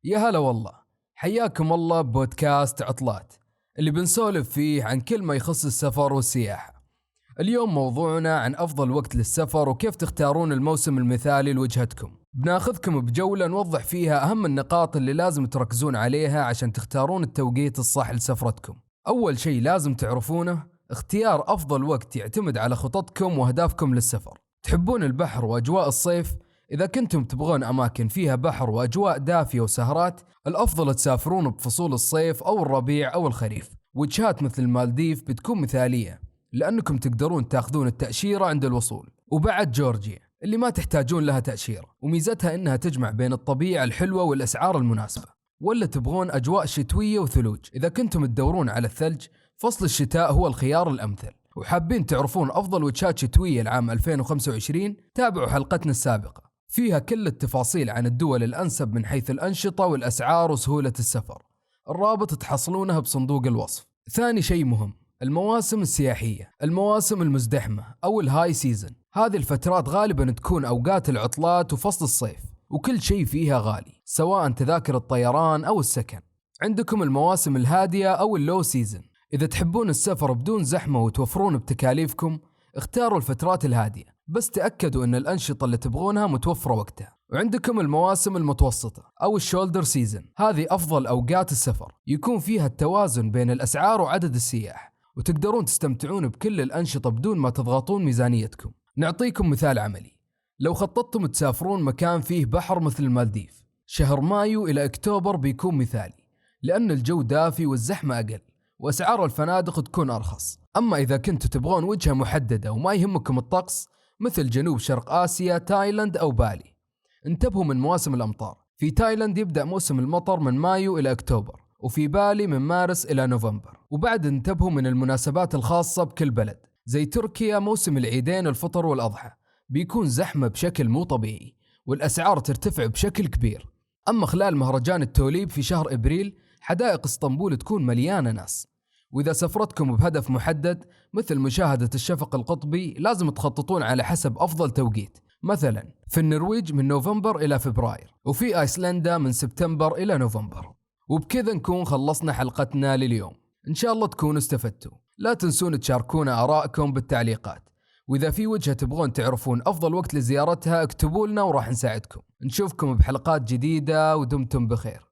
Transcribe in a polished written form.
يا هلا والله، حياكم الله ببودكاست عطلات اللي بنسولف فيه عن كل ما يخص السفر والسياحة. اليوم موضوعنا عن أفضل وقت للسفر وكيف تختارون الموسم المثالي لوجهتكم. بناخذكم بجولة نوضح فيها أهم النقاط اللي لازم تركزون عليها عشان تختارون التوقيت الصح لسفرتكم. أول شيء لازم تعرفونه، اختيار أفضل وقت يعتمد على خططكم وأهدافكم للسفر. تحبون البحر وأجواء الصيف؟ إذا كنتم تبغون أماكن فيها بحر وأجواء دافية وسهرات، الأفضل تسافرون بفصول الصيف أو الربيع أو الخريف. وجهات مثل المالديف بتكون مثالية لأنكم تقدرون تاخذون التأشيرة عند الوصول. وبعد جورجيا اللي ما تحتاجون لها تأشيرة، وميزتها إنها تجمع بين الطبيعة الحلوة والأسعار المناسبة. ولا تبغون أجواء شتوية وثلوج؟ إذا كنتم تدورون على الثلج، فصل الشتاء هو الخيار الأمثل. وحابين تعرفون أفضل وجهات شتوية لعام 2025؟ تابعوا حلقتنا السابقة، فيها كل التفاصيل عن الدول الأنسب من حيث الأنشطة والأسعار وسهولة السفر. الرابط تحصلونها بصندوق الوصف. ثاني شيء مهم، المواسم السياحية. المواسم المزدحمة أو الهاي سيزن، هذه الفترات غالبا تكون أوقات العطلات وفصل الصيف، وكل شيء فيها غالي سواء تذاكر الطيران أو السكن. عندكم المواسم الهادية أو اللو سيزن، إذا تحبون السفر بدون زحمة وتوفرون بتكاليفكم، اختاروا الفترات الهادية، بس تأكدوا أن الأنشطة اللي تبغونها متوفرة وقتها. وعندكم المواسم المتوسطة أو الشولدر سيزن، هذه أفضل أوقات السفر، يكون فيها التوازن بين الأسعار وعدد السياح، وتقدرون تستمتعون بكل الأنشطة بدون ما تضغطون ميزانيتكم. نعطيكم مثال عملي، لو خططتم تسافرون مكان فيه بحر مثل المالديف، شهر مايو إلى أكتوبر بيكون مثالي، لأن الجو دافي والزحمة أقل وأسعار الفنادق تكون أرخص. أما إذا كنتوا تبغون وجهة محددة وما يهمكم الطقس، مثل جنوب شرق آسيا، تايلاند أو بالي، انتبهوا من مواسم الأمطار. في تايلاند يبدأ موسم المطر من مايو إلى أكتوبر، وفي بالي من مارس إلى نوفمبر. وبعد انتبهوا من المناسبات الخاصة بكل بلد، زي تركيا موسم العيدين الفطر والأضحى بيكون زحمة بشكل مو طبيعي، والأسعار ترتفع بشكل كبير. أما خلال مهرجان التوليب في شهر إبريل، حدائق اسطنبول تكون مليانة ناس. وإذا سفرتكم بهدف محدد مثل مشاهدة الشفق القطبي، لازم تخططون على حسب أفضل توقيت. مثلا في النرويج من نوفمبر إلى فبراير، وفي آيسلندا من سبتمبر إلى نوفمبر. وبكذا نكون خلصنا حلقتنا لليوم، إن شاء الله تكونوا استفدتوا. لا تنسون تشاركونا آراءكم بالتعليقات، وإذا في وجهة تبغون تعرفون أفضل وقت لزيارتها اكتبوا لنا وراح نساعدكم. نشوفكم بحلقات جديدة ودمتم بخير.